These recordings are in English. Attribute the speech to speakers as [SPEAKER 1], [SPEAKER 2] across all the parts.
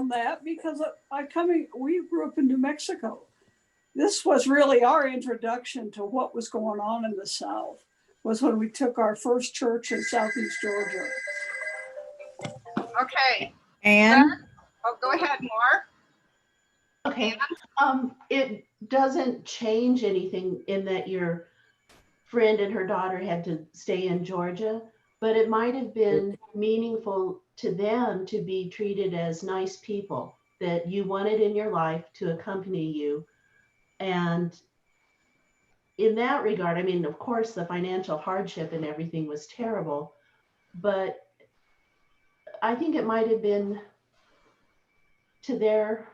[SPEAKER 1] on that because we grew up in New Mexico. This was really our introduction to what was going on in the South, was when we took our first church in Southeast Georgia.
[SPEAKER 2] Okay.
[SPEAKER 3] And
[SPEAKER 2] oh, go ahead, Mark.
[SPEAKER 4] Okay. It doesn't change anything in that your friend and her daughter had to stay in Georgia, but it might have been meaningful to them to be treated as nice people that you wanted in your life to accompany you. And in that regard, I mean, of course, the financial hardship and everything was terrible, but I think it might have been to their,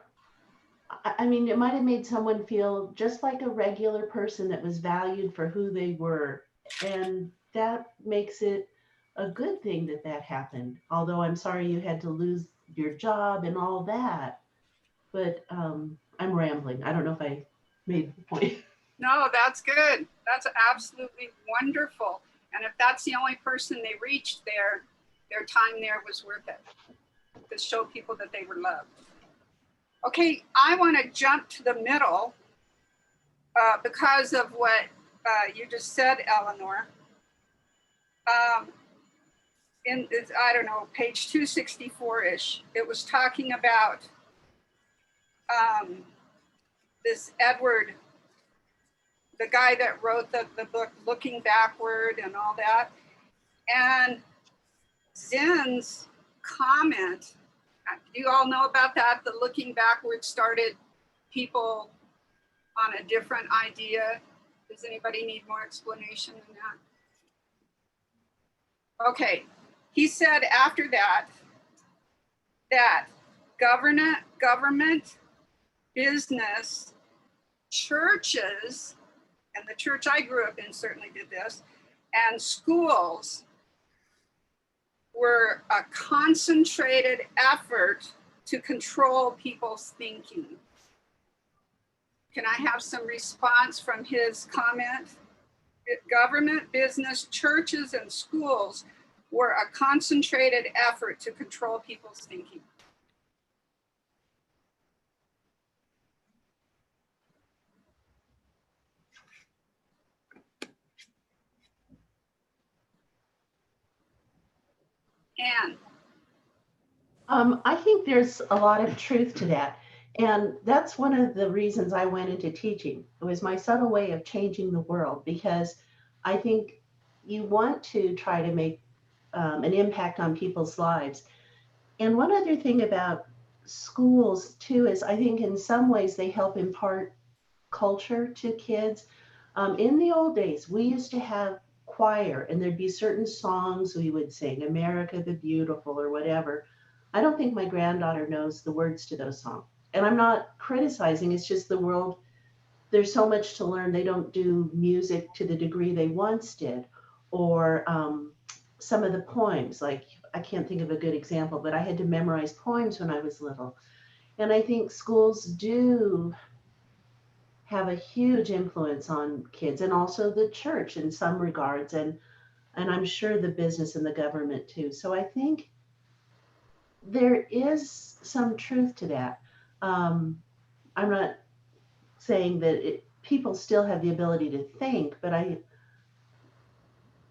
[SPEAKER 4] I mean, it might have made someone feel just like a regular person that was valued for who they were. And that makes it a good thing that that happened. Although I'm sorry you had to lose your job and all that. But I'm rambling. I don't know if I made the point.
[SPEAKER 2] No, that's good. That's absolutely wonderful. And if that's the only person they reached there, their time there was worth it, to show people that they were loved. Okay, I want to jump to the middle because of what you just said, Eleanor. I don't know, page 264-ish, it was talking about this Edward, the guy that wrote the book Looking Backward and all that. And Zinn's comment, do you all know about that? The Looking Backward started people on a different idea. Does anybody need more explanation than that? Okay, he said after that, that government, business, churches, and the church I grew up in certainly did this, and schools were a concentrated effort to control people's thinking. Can I have some response from his comment? Government, business, churches, and schools were a concentrated effort to control people's thinking. Anne.
[SPEAKER 4] I think there's a lot of truth to that. And that's one of the reasons I went into teaching. It was my subtle way of changing the world, because I think you want to try to make an impact on people's lives. And one other thing about schools too is I think in some ways they help impart culture to kids. In the old days, we used to have choir, and there'd be certain songs we would sing, America the Beautiful or whatever. I don't think my granddaughter knows the words to those songs. And I'm not criticizing, it's just the world, there's so much to learn. They don't do music to the degree they once did. Or some of the poems, like I can't think of a good example, but I had to memorize poems when I was little. And I think schools do have a huge influence on kids, and also the church in some regards, and I'm sure the business and the government too. So I think there is some truth to that. I'm not saying that people still have the ability to think, but I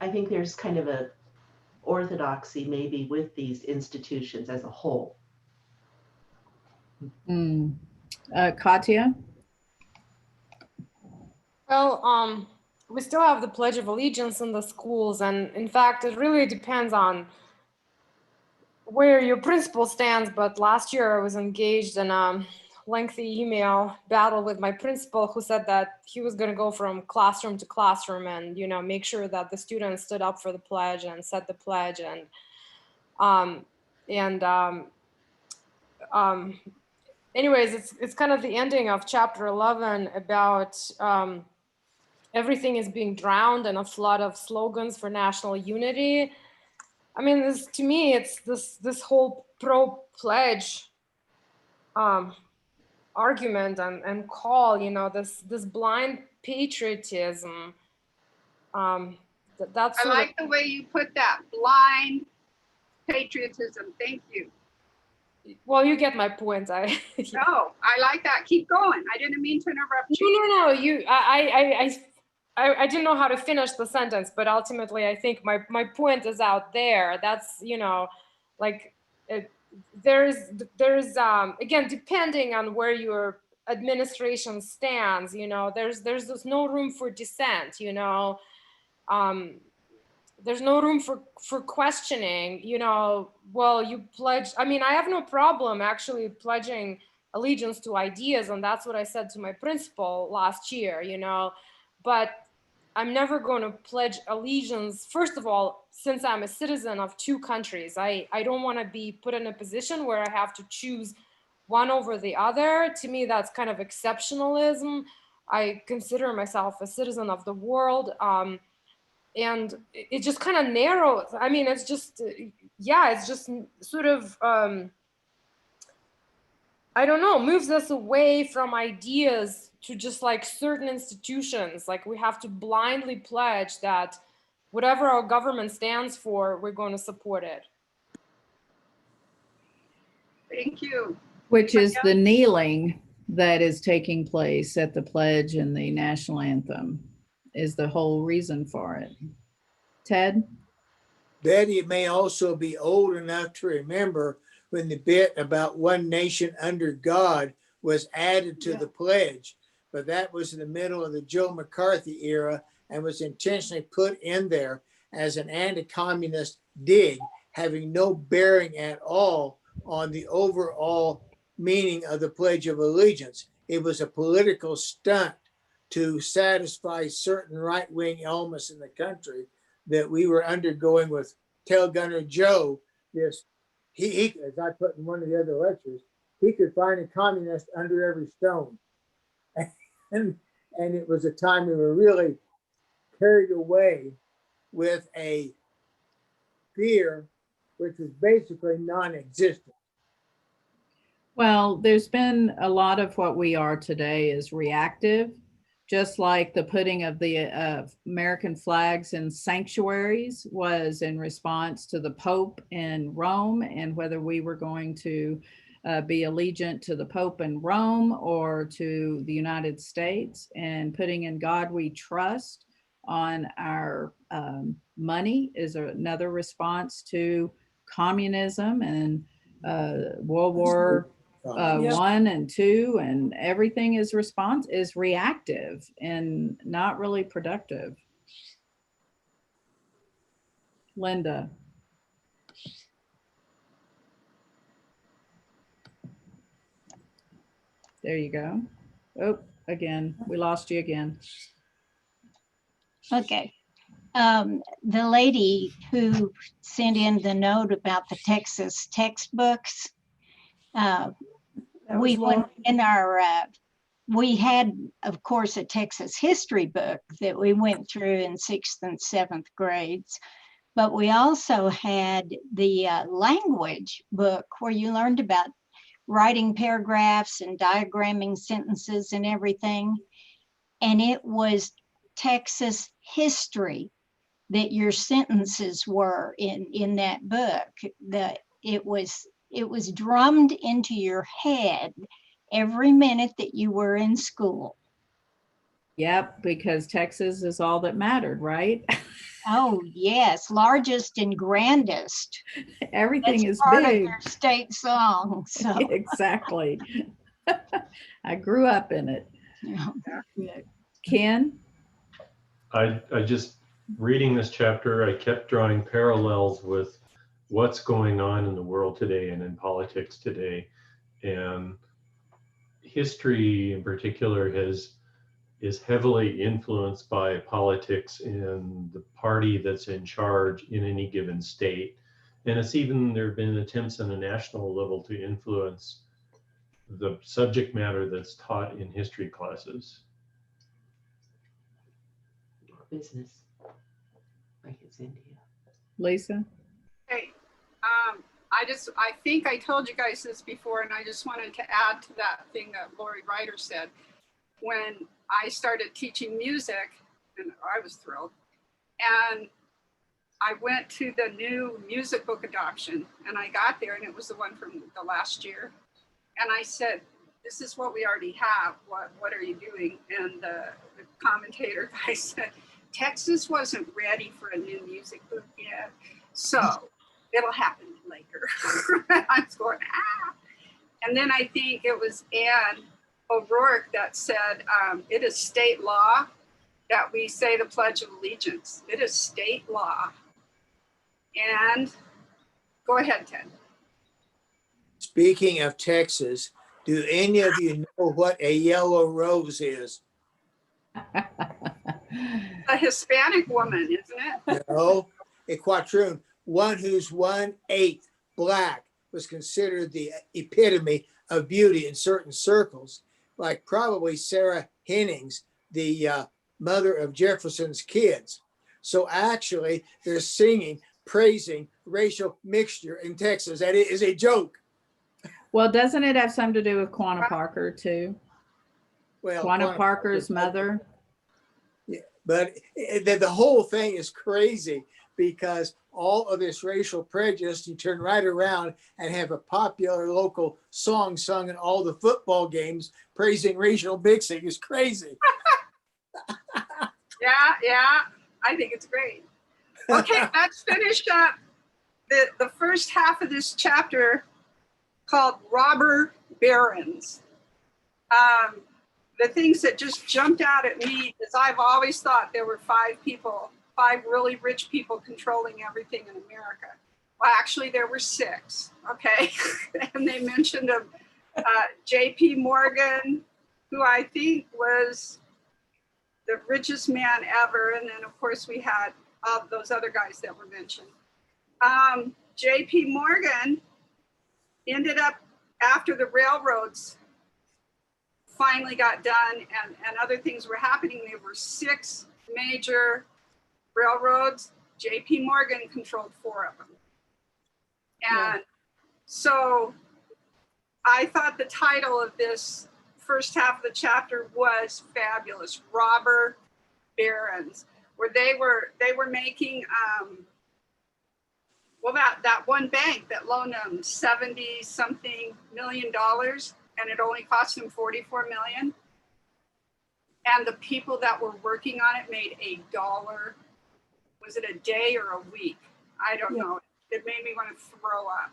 [SPEAKER 4] think there's kind of a orthodoxy maybe with these institutions as a whole.
[SPEAKER 3] Katya?
[SPEAKER 5] Well, we still have the Pledge of Allegiance in the schools, and in fact, it really depends on where your principal stands. But last year I was engaged in a lengthy email battle with my principal, who said that he was going to go from classroom to classroom and, you know, make sure that the students stood up for the pledge and said the pledge. And anyways, it's kind of the ending of chapter 11 about everything is being drowned in a flood of slogans for national unity. I mean, to me, it's this whole pro-pledge argument and call, you know, this blind patriotism. That's
[SPEAKER 2] I like the way you put that, blind patriotism. Thank you.
[SPEAKER 5] well, you get my point. I
[SPEAKER 2] No, I like that. Keep going. I didn't mean to interrupt you.
[SPEAKER 5] no. I didn't know how to finish the sentence, but ultimately, I think my point is out there. That's, like there's again, depending on where your administration stands, there's just no room for dissent. There's no room for questioning. Well, you pledge. I mean, I have no problem actually pledging allegiance to ideas, and that's what I said to my principal last year. But I'm never going to pledge allegiance. First of all, since I'm a citizen of two countries, I don't want to be put in a position where I have to choose one over the other. To me, that's kind of exceptionalism. I consider myself a citizen of the world. And it just kind of narrows. I mean, it's just, it's just sort of, I don't know, moves us away from ideas to just like certain institutions. Like we have to blindly pledge that whatever our government stands for, we're going to support it.
[SPEAKER 2] Thank you.
[SPEAKER 3] Which is the kneeling that is taking place at the pledge and the national anthem is the whole reason for it. Ted?
[SPEAKER 6] Betty may also be old enough to remember when the bit about one nation under God was added to the pledge, but that was in the middle of the Joe McCarthy era and was intentionally put in there as an anti-communist dig, having no bearing at all on the overall meaning of the Pledge of Allegiance. It was a political stunt to satisfy certain right-wing elements in the country that we were undergoing with Tail Gunner Joe. This, he, as I put in one of the other lectures, he could find a communist under every stone. And it was a time we were really carried away with a fear which was basically non-existent.
[SPEAKER 3] Well, there's been a lot of what we are today is reactive, just like the putting of the American flags in sanctuaries was in response to the Pope in Rome and whether we were going to be allegiant to the Pope in Rome or to the United States, and putting in God we trust on our money is another response to communism and World War I and II, and everything is reactive and not really productive. Linda. There you go. Oh, again, we lost you again.
[SPEAKER 7] Okay. The lady who sent in the note about the Texas textbooks, we went in our, we had, of course, a Texas history book that we went through in 6th and 7th grades, but we also had the language book where you learned about writing paragraphs and diagramming sentences and everything. And it was Texas history that your sentences were in that book. It was drummed into your head every minute that you were in school.
[SPEAKER 3] Yep, because Texas is all that mattered, right?
[SPEAKER 7] Oh yes, largest and grandest.
[SPEAKER 3] Everything
[SPEAKER 7] That's
[SPEAKER 3] is
[SPEAKER 7] part
[SPEAKER 3] big.
[SPEAKER 7] of their state song. So
[SPEAKER 3] Exactly. I grew up in it.
[SPEAKER 7] yeah.
[SPEAKER 3] Ken?
[SPEAKER 8] I just, reading this chapter, I kept drawing parallels with what's going on in the world today and in politics today. And history in particular is heavily influenced by politics in the party that's in charge in any given state. And it's even, there have been attempts on a national level to influence the subject matter that's taught in history classes.
[SPEAKER 4] Business, like it's India.
[SPEAKER 3] Lisa?
[SPEAKER 2] Okay. I think I told you guys this before, and I just wanted to add to that thing that Lori Ryder said. When I started teaching music, and I was thrilled, and I went to the new music book adoption, and I got there, and it was the one from the last year. And I said, this is what we already have. What are you doing? And the commentator guy said, Texas wasn't ready for a new music book yet, so it'll happen later. I was going, ah. And then I think it was Anne O'Rourke that said, it is state law that we say the Pledge of Allegiance. It is state law. And go ahead, Ted.
[SPEAKER 6] Speaking of Texas, do any of you know what a yellow rose is?
[SPEAKER 2] A Hispanic woman, isn't it?
[SPEAKER 6] No, a quadroon, one who's 1/8 black, was considered the epitome of beauty in certain circles, like probably Sarah Hennings, the mother of Jefferson's kids. So actually, they're singing, praising racial mixture in Texas. That is a joke.
[SPEAKER 3] Well, doesn't it have something to do with Quanah Parker too?
[SPEAKER 6] Well,
[SPEAKER 3] Quanah Parker's mother.
[SPEAKER 6] Yeah, but the whole thing is crazy because all of this racial prejudice, you turn right around and have a popular local song sung in all the football games praising racial mixing is crazy.
[SPEAKER 2] Yeah, I think it's great. Okay, let's finish up the first half of this chapter called Robber Barons. The things that just jumped out at me is I've always thought there were five really rich people controlling everything in America. Well, actually there were 6, okay? And they mentioned J.P. Morgan, who I think was the richest man ever. And then of course we had all those other guys that were mentioned. J.P. Morgan ended up, after the railroads finally got done and other things were happening, there were 6 major railroads. J.P. Morgan controlled 4 of them. And so I thought the title of this first half of the chapter was fabulous, Robber Barons, where they were making, that one bank that loaned them 70-something million dollars, and it only cost them 44 million. And the people that were working on it made $1. Was it a day or a week? I don't know. It made me want to throw up.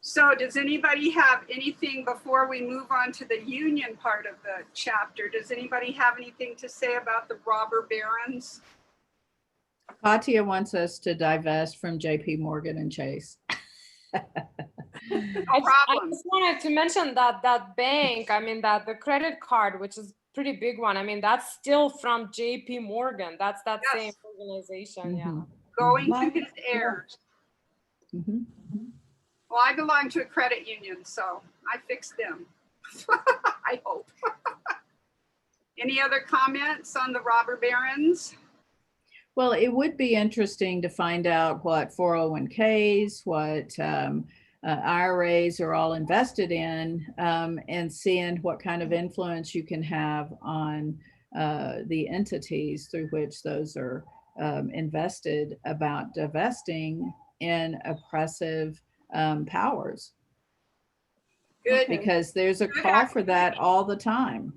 [SPEAKER 2] So does anybody have anything before we move on to the union part of the chapter? Does anybody have anything to say about the robber barons?
[SPEAKER 3] Katia wants us to divest from JP Morgan and Chase.
[SPEAKER 2] No
[SPEAKER 5] I
[SPEAKER 2] problem.
[SPEAKER 5] just wanted to mention that bank, I mean, that the credit card, which is pretty big one, I mean, that's still from JP Morgan. That's that same organization, yeah.
[SPEAKER 2] Going to his heirs.
[SPEAKER 3] Mm-hmm.
[SPEAKER 2] Well, I belong to a credit union, so I fixed them. I hope. Any other comments on the robber barons?
[SPEAKER 3] Well, it would be interesting to find out what 401ks, what IRAs are all invested in, and seeing what kind of influence you can have on the entities through which those are invested about divesting in oppressive powers.
[SPEAKER 2] Good.
[SPEAKER 3] Because there's a call for that all the time.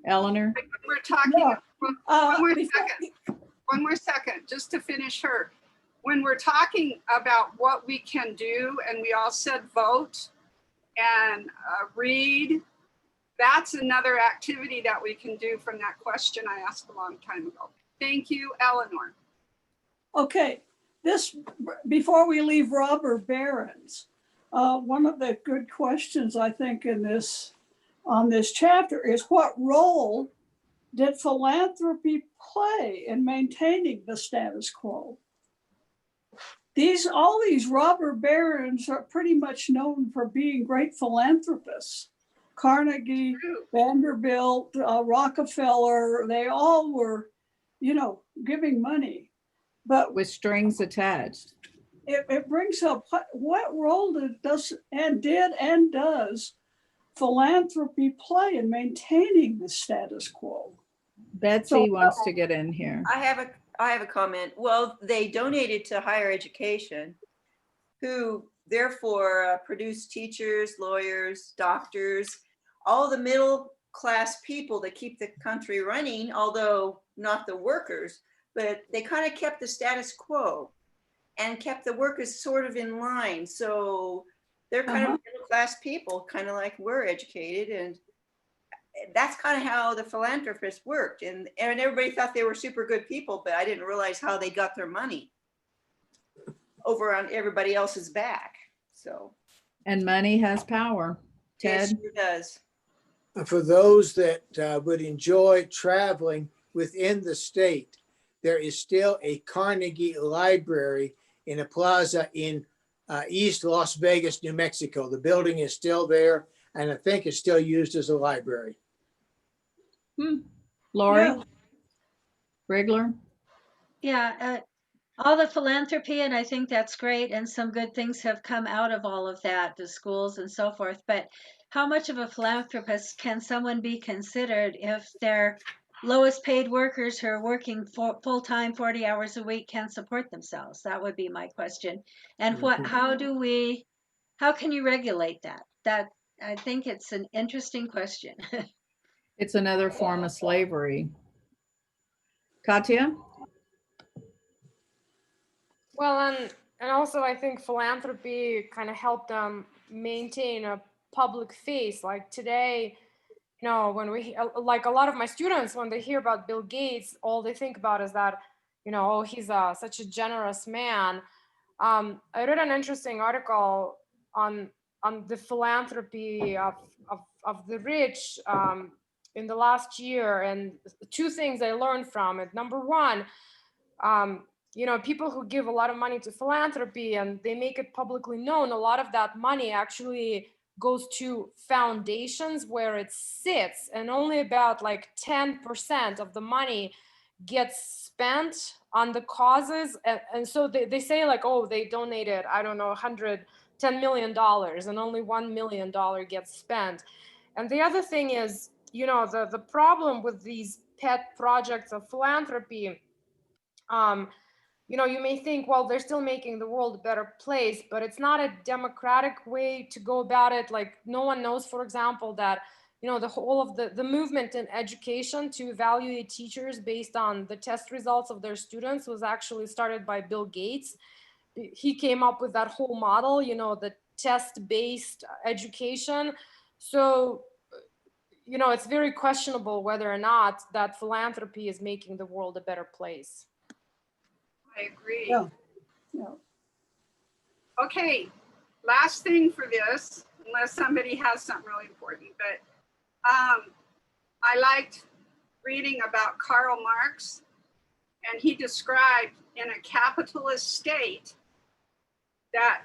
[SPEAKER 3] Eleanor?
[SPEAKER 2] We're talking, one more second, just to finish her. When we're talking about what we can do, and we all said vote and read, that's another activity that we can do from that question I asked a long time ago. Thank you, Eleanor.
[SPEAKER 1] Okay, before we leave robber barons, one of the good questions I think on this chapter is, what role did philanthropy play in maintaining the status quo? All these robber barons are pretty much known for being great philanthropists. Carnegie, Vanderbilt, Rockefeller, they all were, giving money. But
[SPEAKER 3] with strings attached.
[SPEAKER 1] It brings up what role does philanthropy play in maintaining the status quo?
[SPEAKER 3] Betsy wants to get in here.
[SPEAKER 9] I have I have a comment. Well, they donated to higher education, who therefore produce teachers, lawyers, doctors, all the middle class people that keep the country running, although not the workers, but they kind of kept the status quo and kept the workers sort of in line. So they're kind of middle class people, kind of like we're educated, and that's kind of how the philanthropists worked. And everybody thought they were super good people, but I didn't realize how they got their money over on everybody else's back. So.
[SPEAKER 3] And money has power.
[SPEAKER 9] It
[SPEAKER 3] Ted?
[SPEAKER 9] sure does.
[SPEAKER 6] For those that would enjoy traveling within the state, there is still a Carnegie Library in a plaza in East Las Vegas, New Mexico. The building is still there, and I think it's still used as a library.
[SPEAKER 3] Lori?
[SPEAKER 1] Yeah.
[SPEAKER 3] Rigler?
[SPEAKER 10] Yeah, all the philanthropy, and I think that's great, and some good things have come out of all of that, the schools and so forth. But how much of a philanthropist can someone be considered if their lowest paid workers who are working full time 40 hours a week can't support themselves? That would be my question. And how can you regulate that? That, I think it's an interesting question.
[SPEAKER 3] It's another form of slavery. Katya?
[SPEAKER 5] Well, and also I think philanthropy kind of helped them maintain a public face. Like today, when like a lot of my students, when they hear about Bill Gates, all they think about is that, oh, he's such a generous man. I read an interesting article on the philanthropy of the rich in the last year, and two things I learned from it. Number one, people who give a lot of money to philanthropy and they make it publicly known, a lot of that money actually goes to foundations where it sits, and only about like 10% of the money gets spent on the causes. And so they say like, oh, they donated, I don't know, $10 million, and only $1 million gets spent. And the other thing is, the problem with these pet projects of philanthropy, you may think, well, they're still making the world a better place, but it's not a democratic way to go about it. Like, no one knows, for example, that, the whole of the movement in education to evaluate teachers based on the test results of their students was actually started by Bill Gates. He came up with that whole model, the test-based education. So, it's very questionable whether or not that philanthropy is making the world a better place.
[SPEAKER 2] I agree.
[SPEAKER 1] Yeah.
[SPEAKER 2] Okay, last thing for this, unless somebody has something really important, but I liked reading about Karl Marx, and he described in a capitalist state that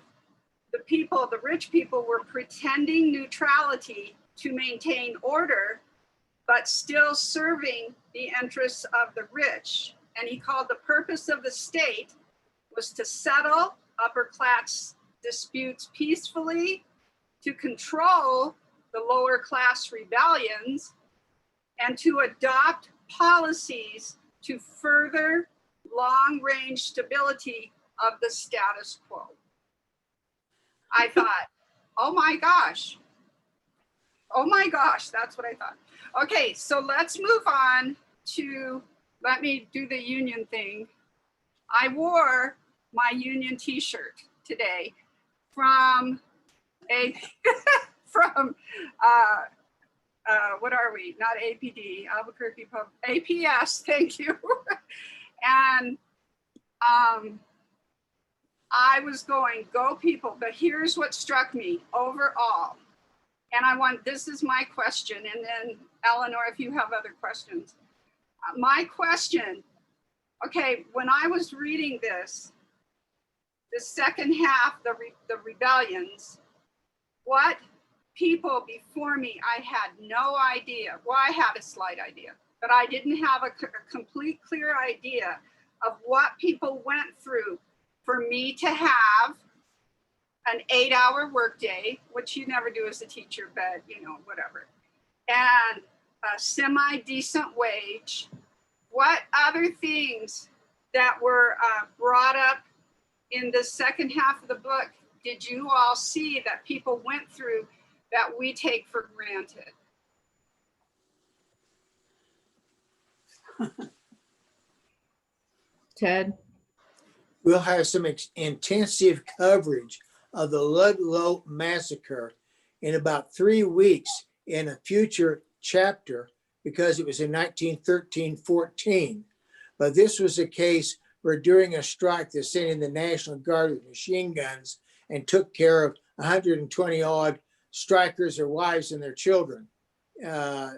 [SPEAKER 2] the rich people were pretending neutrality to maintain order, but still serving the interests of the rich. And he called the purpose of the state was to settle upper class disputes peacefully, to control the lower class rebellions, and to adopt policies to further long-range stability of the status quo. I thought, oh my gosh, that's what I thought. Okay, so let's move on to, let me do the union thing. I wore my union t-shirt today from what are we? Not APD, Albuquerque Pub, APS, thank you. And I was going, go people, but here's what struck me overall. And this is my question, and then Eleanor, if you have other questions. My question, okay, when I was reading this, the second half, the rebellions, what people before me, I had no idea. Well, I had a slight idea, but I didn't have a complete clear idea of what people went through for me to have an 8-hour workday, which you never do as a teacher, but whatever, and a semi-decent wage. What other things that were brought up in the second half of the book did you all see that people went through that we take for granted?
[SPEAKER 3] Ted?
[SPEAKER 6] We'll have some intensive coverage of the Ludlow massacre in about 3 weeks in a future chapter, because it was in 1913-14. But this was a case where during a strike, they sent in the National Guard with machine guns and took care of 120 odd strikers, their wives and their children.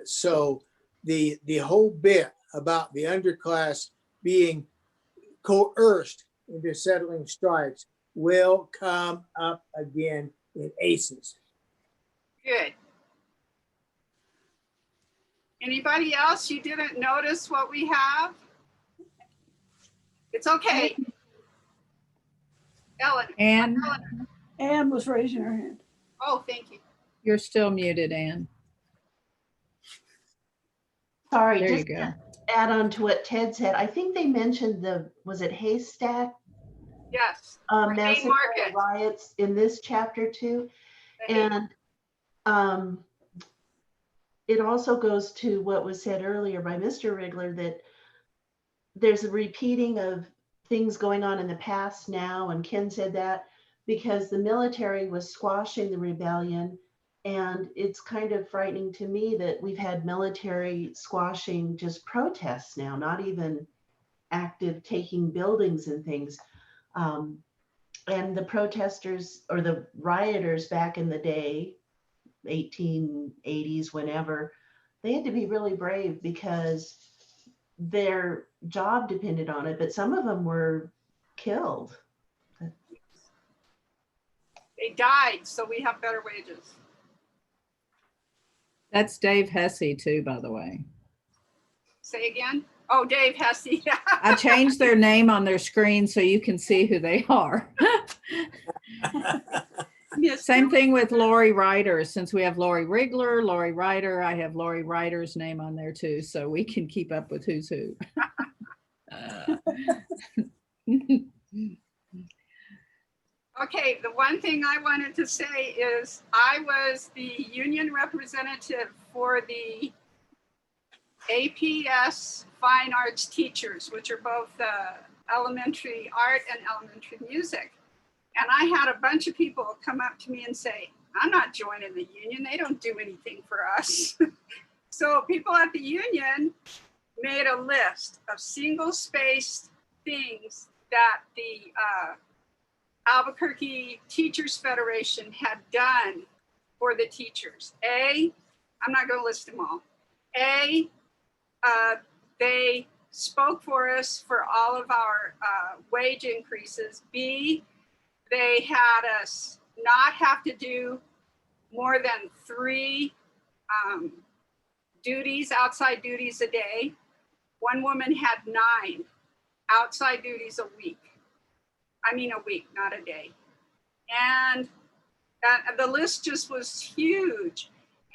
[SPEAKER 6] So the whole bit about the underclass being coerced into settling strikes will come up again in ACEs.
[SPEAKER 2] Good. Anybody else? You didn't notice what we have? It's okay. Ellen.
[SPEAKER 3] Anne,
[SPEAKER 1] Anne was raising her hand.
[SPEAKER 2] Oh, thank you.
[SPEAKER 3] you're still muted, Anne.
[SPEAKER 4] Sorry,
[SPEAKER 3] There you
[SPEAKER 4] just
[SPEAKER 3] go.
[SPEAKER 4] to add on to what Ted said, I think they mentioned was it Haystack
[SPEAKER 2] Yes. Or Haymarket.
[SPEAKER 4] massacre riots in this chapter too.
[SPEAKER 2] The Haymarket.
[SPEAKER 4] And it also goes to what was said earlier by Mr. Rigler, that there's a repeating of things going on in the past now, and Ken said that because the military was squashing the rebellion. And it's kind of frightening to me that we've had military squashing just protests now, not even active taking buildings and things. And the protesters or the rioters back in the day, 1880s, whenever, they had to be really brave because their job depended on it, but some of them were killed.
[SPEAKER 2] They died, so we have better wages.
[SPEAKER 3] That's Dave Hesse too, by the way.
[SPEAKER 2] Say again? Oh, Dave Hesse.
[SPEAKER 3] I changed their name on their screen so you can see who they are. Same thing with Lori Ryder. Since we have Lori Rigler, Lori Ryder, I have Lori Ryder's name on there too, so we can keep up with who's who.
[SPEAKER 2] Okay, the one thing I wanted to say is I was the union representative for the APS Fine Arts teachers, which are both elementary art and elementary music. And I had a bunch of people come up to me and say, I'm not joining the union. They don't do anything for us. So people at the union made a list of single-spaced things that the Albuquerque Teachers Federation had done for the teachers. A, I'm not going to list them all. A, they spoke for us for all of our wage increases. B, they had us not have to do more than 3 duties, outside duties a day. One woman had 9 outside duties a week. I mean a week, not a day. And the list just was huge.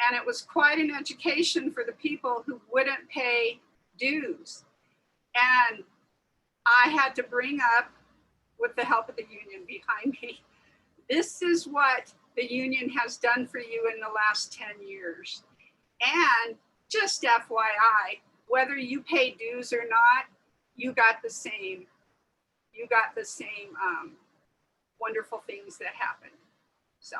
[SPEAKER 2] And it was quite an education for the people who wouldn't pay dues. And I had to bring up, with the help of the union behind me, this is what the union has done for you in the last 10 years. And just FYI, whether you pay dues or not, you got the same wonderful things that happened. So,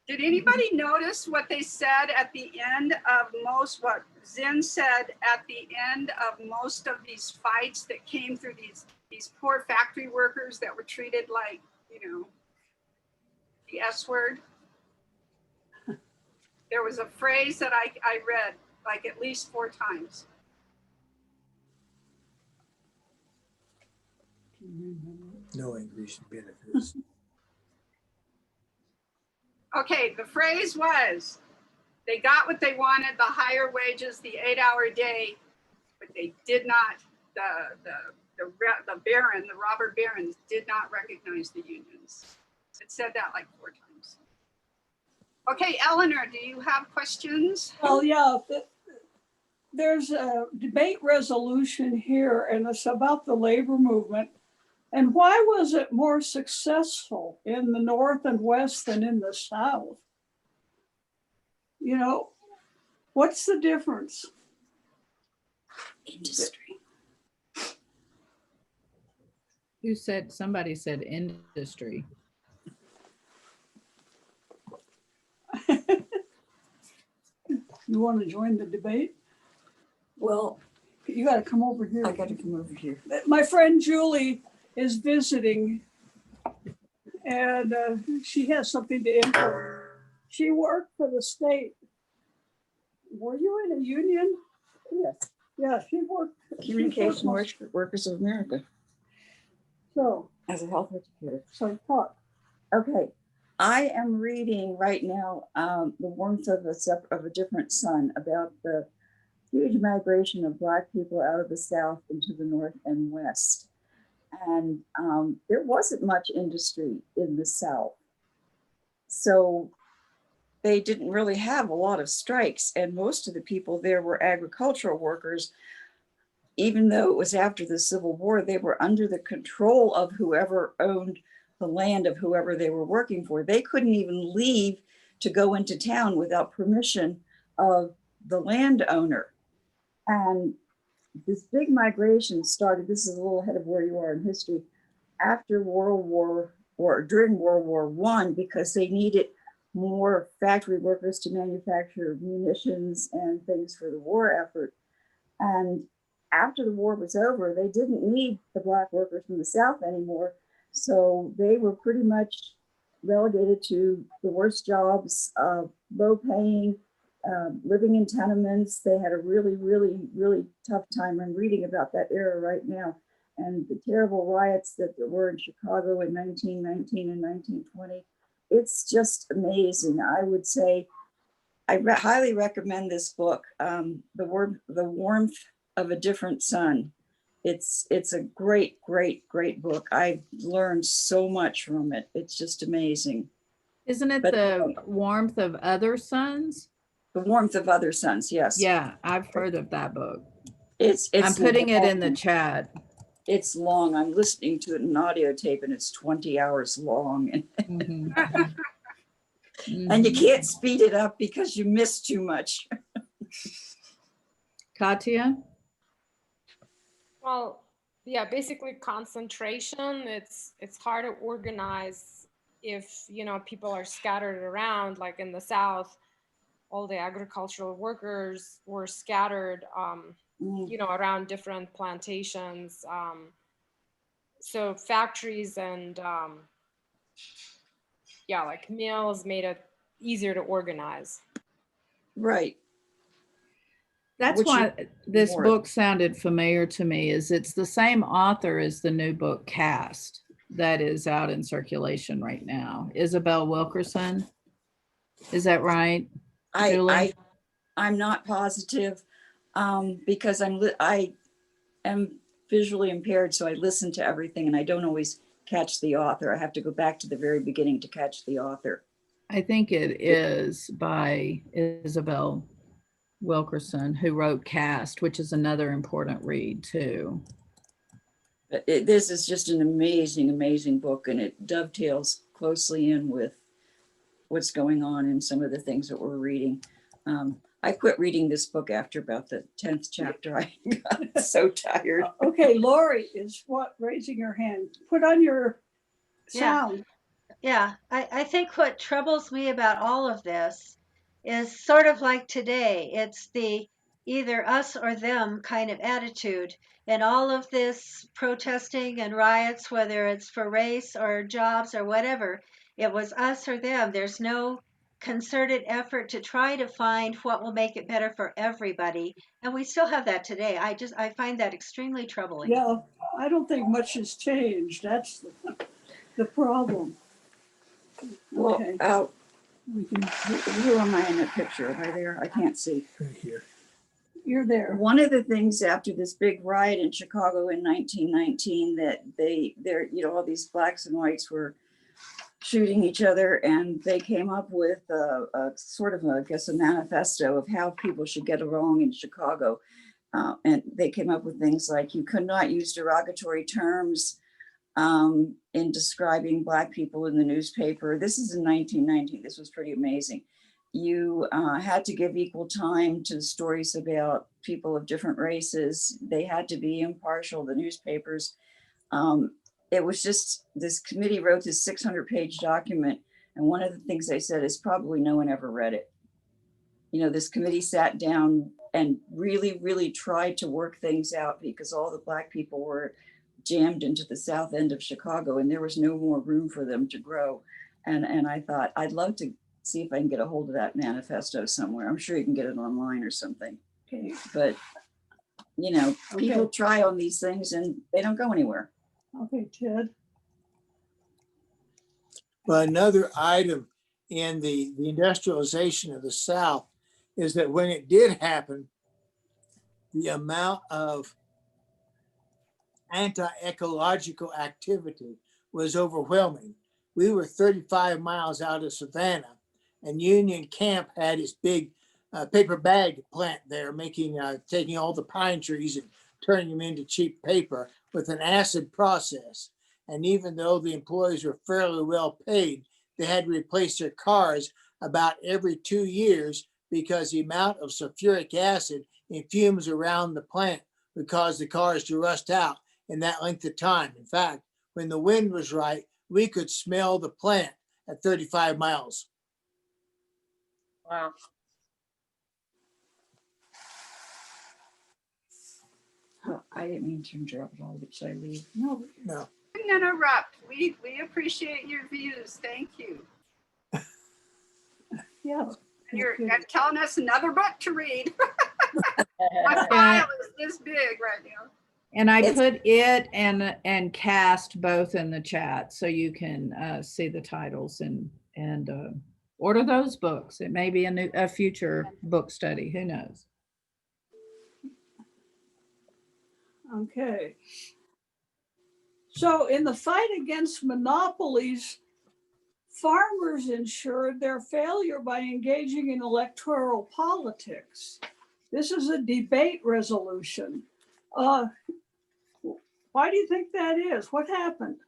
[SPEAKER 2] did anybody notice what they said at the end of what Zinn said at the end of most of these fights that came through these poor factory workers that were treated like, the S word? There was a phrase that I read like at least 4 times.
[SPEAKER 6] No increase in benefits.
[SPEAKER 2] Okay, the phrase was, they got what they wanted, the higher wages, the 8-hour day, but they did not, the Robert Barons did not recognize the unions. It said that like 4 times. Okay, Eleanor, do you have questions?
[SPEAKER 1] Well, yeah, there's a debate resolution here, and it's about the labor movement. And why was it more successful in the North and West than in the South? You know, what's the difference?
[SPEAKER 9] Industry.
[SPEAKER 3] Who said, somebody said industry.
[SPEAKER 1] You want to join the debate?
[SPEAKER 11] Well,
[SPEAKER 1] You got to come over here.
[SPEAKER 11] I got to come over here.
[SPEAKER 1] My friend Julie is visiting, and she has something to input. She worked for the state. Were you in a union?
[SPEAKER 11] Yes.
[SPEAKER 1] Yeah, she worked.
[SPEAKER 11] Communication Workers of America
[SPEAKER 1] So,
[SPEAKER 11] as a health educator.
[SPEAKER 1] so talk.
[SPEAKER 11] Okay. I am reading right now The Warmth of a Different Sun, about the huge migration of Black people out of the South into the North and West. And there wasn't much industry in the South. So they didn't really have a lot of strikes. And most of the people there were agricultural workers. Even though it was after the Civil War, they were under the control of whoever owned the land of whoever they were working for. They couldn't even leave to go into town without permission of the landowner. And this big migration started, this is a little ahead of where you are in history, after World War, or during World War I, because they needed more factory workers to manufacture munitions and things for the war effort. And after the war was over, they didn't need the Black workers from the South anymore. So they were pretty much relegated to the worst jobs, low paying, living in tenements. They had a really, really, really tough time. I'm reading about that era right now, and the terrible riots that there were in Chicago in 1919 and 1920. It's just amazing. I would say I highly recommend this book, The Warmth of a Different Sun. It's a great, great, great book. I've learned so much from it. It's just amazing.
[SPEAKER 3] Isn't it The Warmth of Other Suns?
[SPEAKER 11] The Warmth of Other Suns, yes.
[SPEAKER 3] Yeah, I've heard of that book.
[SPEAKER 11] It's
[SPEAKER 3] I'm putting
[SPEAKER 11] long.
[SPEAKER 3] it in the chat.
[SPEAKER 11] It's long. I'm listening to it in audio tape, and it's 20 hours long.
[SPEAKER 3] Mhm.
[SPEAKER 11] And you can't speed it up because you miss too much.
[SPEAKER 3] Katya?
[SPEAKER 5] Well, yeah, basically concentration. It's hard to organize if, you know, people are scattered around. Like in the South, all the agricultural workers were scattered, you know, around different plantations. So factories and yeah, like mills made it easier to organize.
[SPEAKER 11] Right.
[SPEAKER 3] That's
[SPEAKER 11] Which
[SPEAKER 3] why this
[SPEAKER 11] more-
[SPEAKER 3] book sounded familiar to me, is it's the same author as the new book Cast that is out in circulation right now. Isabel Wilkerson. Is that right? Julie?
[SPEAKER 11] I'm not positive because I am visually impaired, so I listen to everything and I don't always catch the author. I have to go back to the very beginning to catch the author.
[SPEAKER 3] I think it is by Isabel Wilkerson, who wrote Cast, which is another important read too.
[SPEAKER 11] But this is just an amazing, amazing book, and it dovetails closely in with what's going on in some of the things that we're reading. I quit reading this book after about the 10th chapter. I got so tired.
[SPEAKER 1] Okay, Lori is raising her hand. Put on your sound.
[SPEAKER 10] Yeah, I think what troubles me about all of this is sort of like today. It's the either us or them kind of attitude. And all of this protesting and riots, whether it's for race or jobs or whatever, it was us or them. There's no concerted effort to try to find what will make it better for everybody. And we still have that today. I find that extremely troubling.
[SPEAKER 1] Yeah, I don't think much has changed. That's the problem.
[SPEAKER 11] Well,
[SPEAKER 1] Okay.
[SPEAKER 11] who am I in that picture? Am I there? I can't see.
[SPEAKER 6] Right here.
[SPEAKER 1] You're there.
[SPEAKER 11] One of the things after this big riot in Chicago in 1919 that all these blacks and whites were shooting each other, and they came up with a sort of, I guess, a manifesto of how people should get along in Chicago. And they came up with things like you could not use derogatory terms in describing Black people in the newspaper. This is in 1990. This was pretty amazing. You had to give equal time to stories about people of different races. They had to be impartial, the newspapers. It was just, this committee wrote this 600-page document. And one of the things they said is probably no one ever read it. You know, this committee sat down and really, really tried to work things out because all the Black people were jammed into the south end of Chicago and there was no more room for them to grow. And I thought, I'd love to see if I can get a hold of that manifesto somewhere. I'm sure you can get it online or something.
[SPEAKER 1] Okay.
[SPEAKER 11] But, you know, people
[SPEAKER 1] Okay.
[SPEAKER 11] try on these things and they don't go anywhere.
[SPEAKER 1] Okay, Ted.
[SPEAKER 6] Well, another item in the industrialization of the South is that when it did happen, the amount of anti-ecological activity was overwhelming. We were 35 miles out of Savannah, and Union Camp had its big paper bag plant there, taking all the pine trees and turning them into cheap paper with an acid process. And even though the employees were fairly well paid, they had to replace their cars about every 2 years because the amount of sulfuric acid in fumes around the plant would cause the cars to rust out in that length of time. In fact, when the wind was right, we could smell the plant at 35 miles.
[SPEAKER 9] Wow.
[SPEAKER 11] Oh, I didn't mean to interrupt all, but should I leave?
[SPEAKER 1] No,
[SPEAKER 6] No.
[SPEAKER 2] Didn't interrupt. We appreciate your views. Thank you.
[SPEAKER 1] yeah.
[SPEAKER 2] And you're
[SPEAKER 1] Okay.
[SPEAKER 2] telling us another book to read. My file is this big right now.
[SPEAKER 3] And I
[SPEAKER 11] It's-
[SPEAKER 3] put it and cast both in the chat so you can see the titles and order those books. It may be a future book study. Who knows?
[SPEAKER 1] Okay. So in the fight against monopolies, farmers ensured their failure by engaging in electoral politics. This is a debate resolution. Why do you think that is? What happened?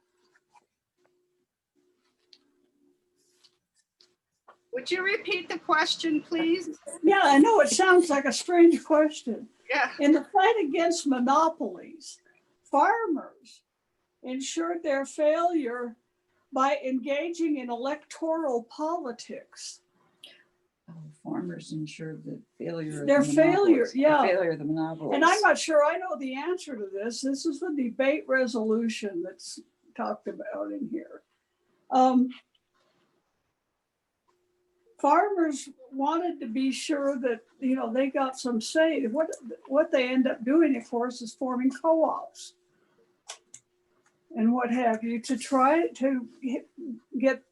[SPEAKER 2] Would you repeat the question, please?
[SPEAKER 1] Yeah, I know it sounds like a strange question.
[SPEAKER 2] Yeah.
[SPEAKER 1] In the fight against monopolies, farmers ensured their failure by engaging in electoral politics.
[SPEAKER 11] Oh, farmers ensured the failure of
[SPEAKER 1] Their
[SPEAKER 11] the
[SPEAKER 1] failure,
[SPEAKER 11] monopolies, the
[SPEAKER 1] yeah.
[SPEAKER 11] failure of the monopolies.
[SPEAKER 1] And I'm not sure I know the answer to this. This is the debate resolution that's talked about in here. Farmers wanted to be sure that, you know, they got some say. What they end up doing, of course, is forming co-ops and what have you to try to get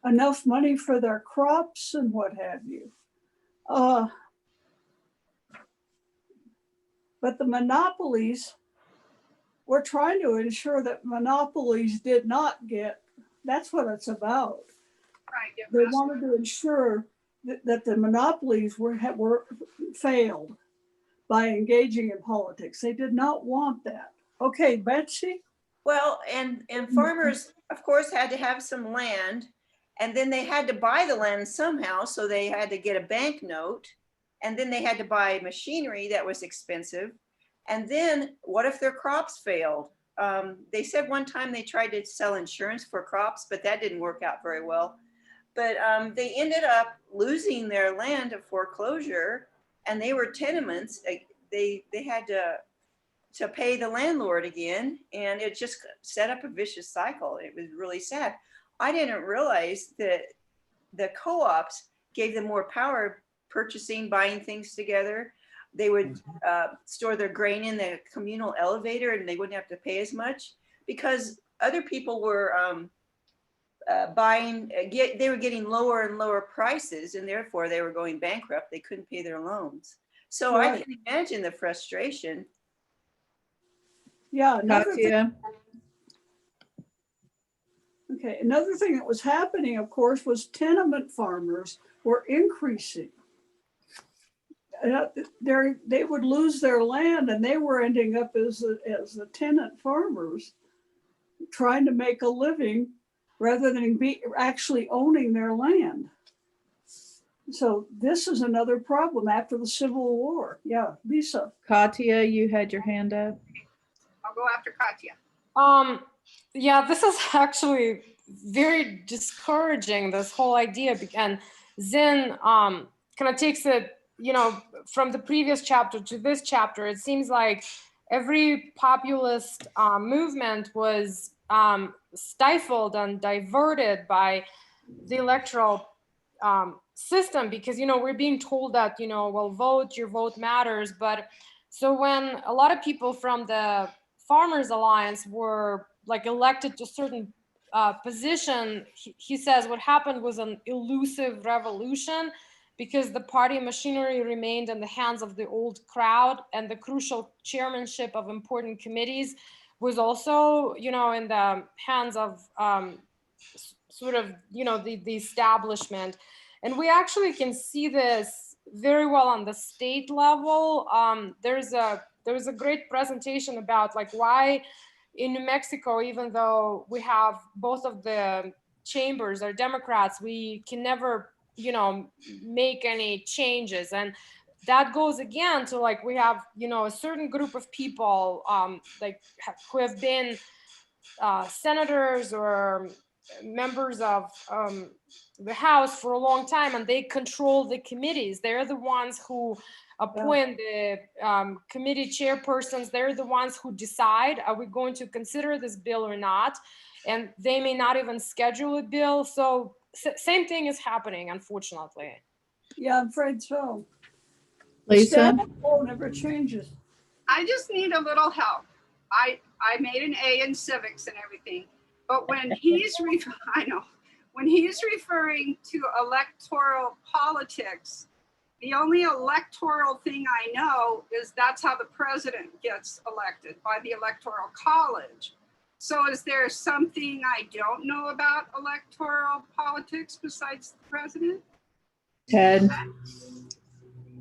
[SPEAKER 1] enough money for their crops and what have you. But the monopolies were trying to ensure that monopolies did not get, that's what it's about.
[SPEAKER 2] Right. yeah,
[SPEAKER 1] They wanted to ensure that the monopolies were failed by engaging in politics. They did not want that. Okay, Betsy?
[SPEAKER 9] Well, and farmers, of course, had to have some land, and then they had to buy the land somehow. So they had to get a bank note, and then they had to buy machinery that was expensive. And then what if their crops failed? They said one time they tried to sell insurance for crops, but that didn't work out very well. But they ended up losing their land to foreclosure, and they were tenements. They had to pay the landlord again, and it just set up a vicious cycle. It was really sad. I didn't realize that the co-ops gave them more power, purchasing, buying things together. They would store their grain in the communal elevator, and they wouldn't have to pay as much because other people were they were getting lower and lower prices, and therefore they were going bankrupt. They couldn't pay their loans. So
[SPEAKER 1] Right.
[SPEAKER 9] I can imagine the frustration.
[SPEAKER 1] Yeah, another thing,
[SPEAKER 3] Katya,
[SPEAKER 1] Okay, another thing that was happening, of course, was tenement farmers were increasing. They would lose their land and they were ending up as the tenant farmers trying to make a living rather than actually owning their land. So this is another problem after the Civil War. Yeah, Lisa.
[SPEAKER 3] Katya, you had your hand up.
[SPEAKER 2] I'll go after Katya.
[SPEAKER 5] Yeah, this is actually very discouraging, this whole idea, and Zen kind of takes it, you know, from the previous chapter to this chapter. It seems like every populist movement was stifled and diverted by the electoral system, because, you know, we're being told that, you know, well, vote, your vote matters. But so when a lot of people from the Farmers Alliance were like elected to certain position, he says what happened was an elusive revolution, because the party machinery remained in the hands of the old crowd, and the crucial chairmanship of important committees was also, you know, in the hands of sort of, you know, the establishment. And we actually can see this very well on the state level. There was a great presentation about like why in New Mexico, even though we have both of the chambers are Democrats, we can never, you know, make any changes. And that goes again to like, we have, you know, a certain group of people like who have been senators or members of the House for a long time, and they control the committees. They're the ones who appoint the committee chairpersons. They're the ones who decide, are we going to consider this bill or not? And they may not even schedule a bill. So same thing is happening, unfortunately.
[SPEAKER 1] Yeah, I'm afraid so.
[SPEAKER 3] Lisa?
[SPEAKER 1] Status quo never changes.
[SPEAKER 2] I just need a little help. I made an A in civics and everything, but when he's when he's referring to electoral politics, the only electoral thing I know is that's how the president gets elected, by the Electoral College. So is there something I don't know about electoral politics besides the president?
[SPEAKER 3] Ted?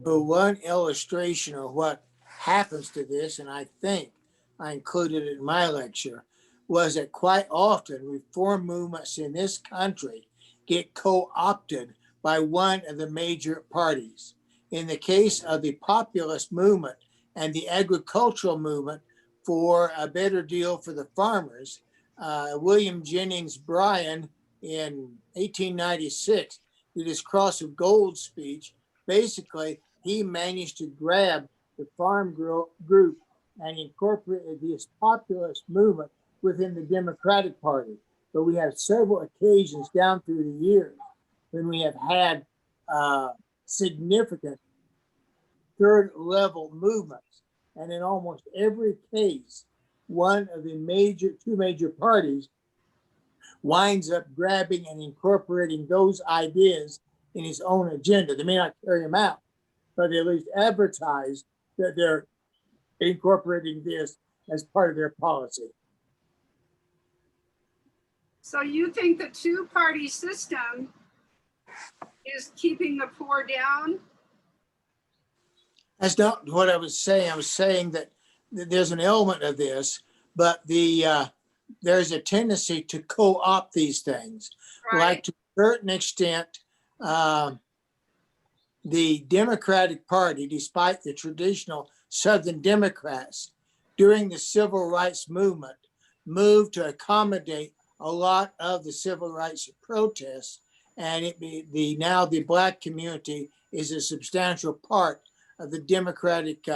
[SPEAKER 6] For one illustration of what happens to this, and I think I included it in my lecture, was that quite often reform movements in this country get co-opted by one of the major parties. In the case of the populist movement and the agricultural movement for a better deal for the farmers, William Jennings Bryan in 1896 did his Cross of Gold speech. Basically, he managed to grab the farm group and incorporated this populist movement within the Democratic Party. But we have several occasions down through the years when we have had significant third level movements. And in almost every case, one of the two major parties winds up grabbing and incorporating those ideas in his own agenda. They may not carry them out, but they at least advertise that they're incorporating this as part of their policy.
[SPEAKER 2] So you think the two-party system is keeping the poor down?
[SPEAKER 6] That's not what I was saying. I was saying that there's an element of this, but there's a tendency to co-opt these things.
[SPEAKER 2] Right.
[SPEAKER 6] Like to a certain extent, the Democratic Party, despite the traditional Southern Democrats, during the civil rights movement, moved to accommodate a lot of the civil rights protests, and now the Black community is a substantial part of the Democratic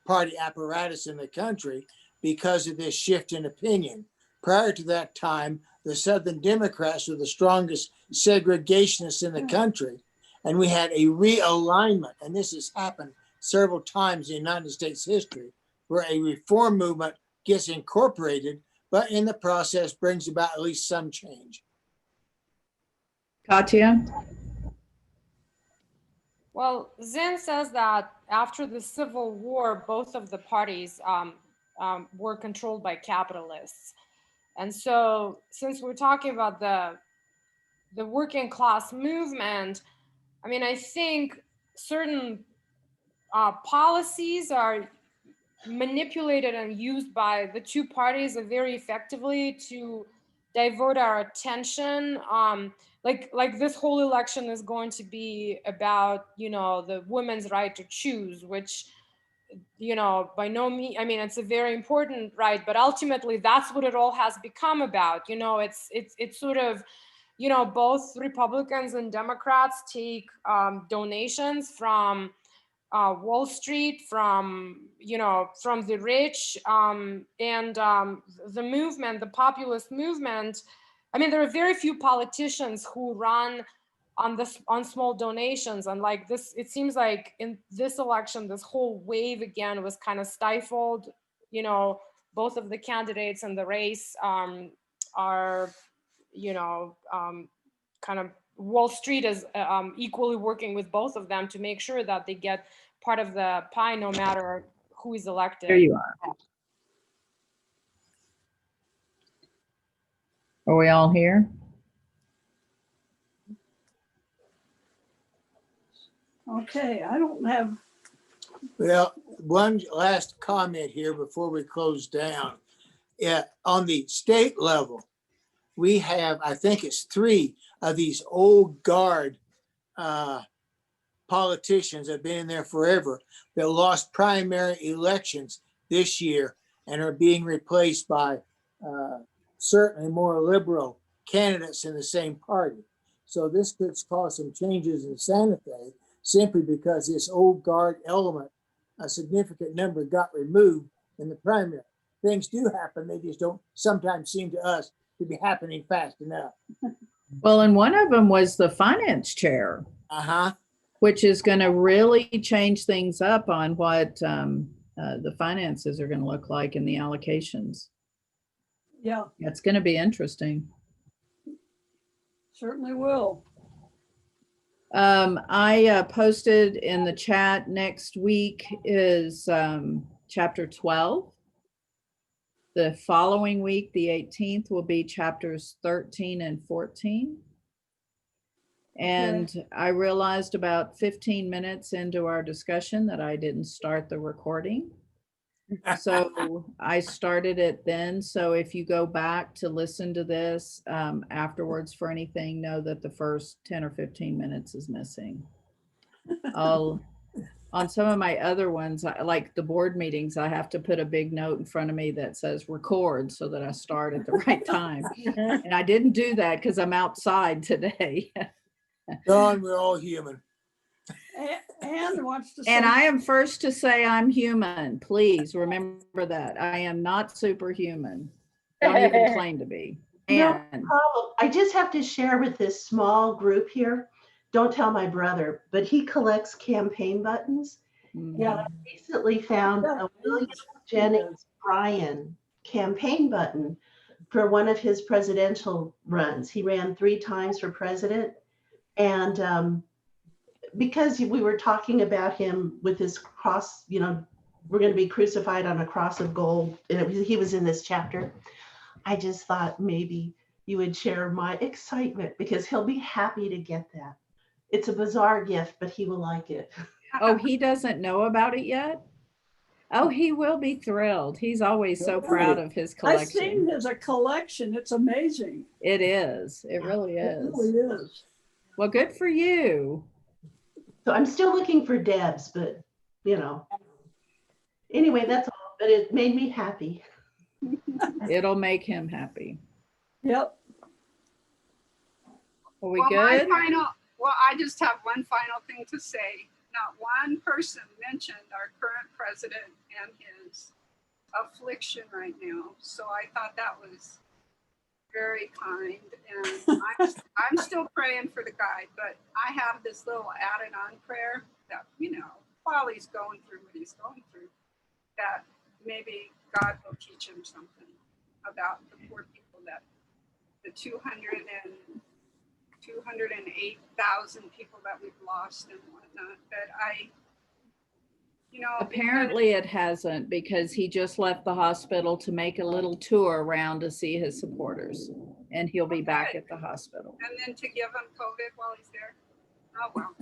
[SPEAKER 6] Party apparatus in the country because of this shift in opinion. Prior to that time, the Southern Democrats were the strongest segregationists in the country, and we had a realignment, and this has happened several times in United States history, where a reform movement gets incorporated, but in the process brings about at least some change.
[SPEAKER 3] Katya?
[SPEAKER 5] Well, Zen says that after the Civil War, both of the parties were controlled by capitalists. And so since we're talking about the working class movement, I mean, I think certain policies are manipulated and used by the two parties very effectively to divert our attention. Like this whole election is going to be about, the women's right to choose, which, by no means, I mean, it's a very important right, but ultimately that's what it all has become about. It's sort of, both Republicans and Democrats take donations from Wall Street, from the rich, and the movement, the populist movement. I mean, there are very few politicians who run on small donations, and like this, it seems like in this election, this whole wave again was kind of stifled. Both of the candidates in the race are, kind of Wall Street is equally working with both of them to make sure that they get part of the pie, no matter who is elected.
[SPEAKER 3] There you are. Are we all here?
[SPEAKER 1] Okay, I don't have,
[SPEAKER 6] Well, one last comment here before we close down. Yeah, on the state level, we have, I think it's 3 of these old guard politicians that have been in there forever that lost primary elections this year and are being replaced by certainly more liberal candidates in the same party. So this could cause some changes in Santa Fe simply because this old guard element, a significant number, got removed in the primary. Things do happen, they just don't sometimes seem to us to be happening fast enough.
[SPEAKER 3] Well, and one of them was the finance chair, which is going to really change things up on what the finances are going to look like in the allocations.
[SPEAKER 1] yeah,
[SPEAKER 3] It's going to be interesting.
[SPEAKER 1] certainly will.
[SPEAKER 3] I posted in the chat next week is chapter 12. The following week, the 18th, will be chapters 13 and 14. And
[SPEAKER 1] Okay.
[SPEAKER 3] I realized about 15 minutes into our discussion that I didn't start the recording. So I started it then. So if you go back to listen to this afterwards for anything, know that the first 10 or 15 minutes is missing. On some of my other ones, like the board meetings, I have to put a big note in front of me that says record so that I start at the right time. And I didn't do that because I'm outside today.
[SPEAKER 6] Don, we're all human.
[SPEAKER 1] And wants to say.
[SPEAKER 3] And I am first to say I'm human. Please remember that. I am not superhuman. Don't even claim to be.
[SPEAKER 4] No
[SPEAKER 3] And
[SPEAKER 4] problem. I just have to share with this small group here. Don't tell my brother, but he collects campaign buttons. Yeah, I recently found a William Jennings Bryan campaign button for one of his presidential runs. He ran 3 times for president. And because we were talking about him with his cross, we're going to be crucified on a cross of gold. And he was in this chapter. I just thought maybe you would share my excitement because he'll be happy to get that. It's a bizarre gift, but he will like it.
[SPEAKER 3] oh, he doesn't know about it yet? Oh, he will be thrilled. He's always so proud of his
[SPEAKER 1] I've seen
[SPEAKER 3] collection.
[SPEAKER 1] there's a collection. It's amazing.
[SPEAKER 3] It is. It really
[SPEAKER 1] It
[SPEAKER 3] is.
[SPEAKER 1] really is.
[SPEAKER 3] Well, good for you.
[SPEAKER 4] So I'm still looking for Debs, but anyway, that's all. But it made me happy.
[SPEAKER 3] It'll make him happy.
[SPEAKER 1] Yep.
[SPEAKER 3] Are we
[SPEAKER 2] Well,
[SPEAKER 3] good?
[SPEAKER 2] I just have one final thing to say. Not one person mentioned our current president and his affliction right now. So I thought that was very kind. And I'm still praying for the guy, but I have this little added on prayer that, while he's going through what he's going through, that maybe God will teach him something about the poor people, that the 208,000 people that we've lost and whatnot. But you know.
[SPEAKER 3] Apparently it hasn't, because he just left the hospital to make a little tour around to see his supporters, and he'll be back at the hospital.
[SPEAKER 2] And then to give him COVID while he's there. Oh, well.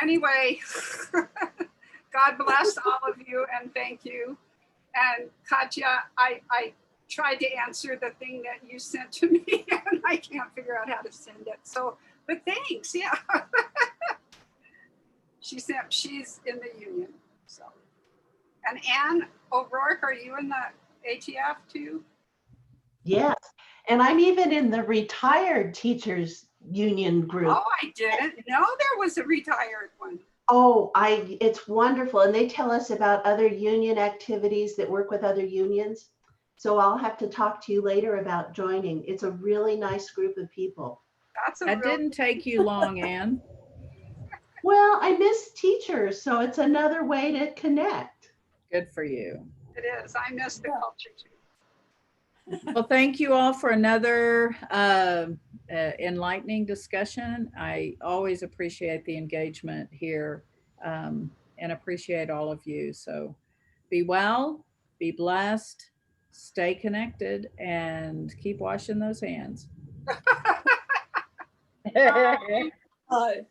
[SPEAKER 2] Anyway, God bless all of you and thank you. And Katya, I tried to answer the thing that you sent to me and I can't figure out how to send it. So, but thanks, yeah. She's in the union, so. And Anne O'Rourke, are you in the ATF too?
[SPEAKER 4] Yes, and I'm even in the retired teachers union group.
[SPEAKER 2] Oh, I didn't know there was a retired one.
[SPEAKER 4] Oh, it's wonderful. And they tell us about other union activities that work with other unions. So I'll have to talk to you later about joining. It's a really nice group of people.
[SPEAKER 3] That didn't take you long, Anne.
[SPEAKER 4] Well, I miss teachers, so it's another way to connect.
[SPEAKER 3] Good for you.
[SPEAKER 2] It is. I miss the culture too.
[SPEAKER 3] Well, thank you all for another enlightening discussion. I always appreciate the engagement here and appreciate all of you. So be well, be blessed, stay connected, and keep washing those hands.
[SPEAKER 2] Bye.
[SPEAKER 1] Bye.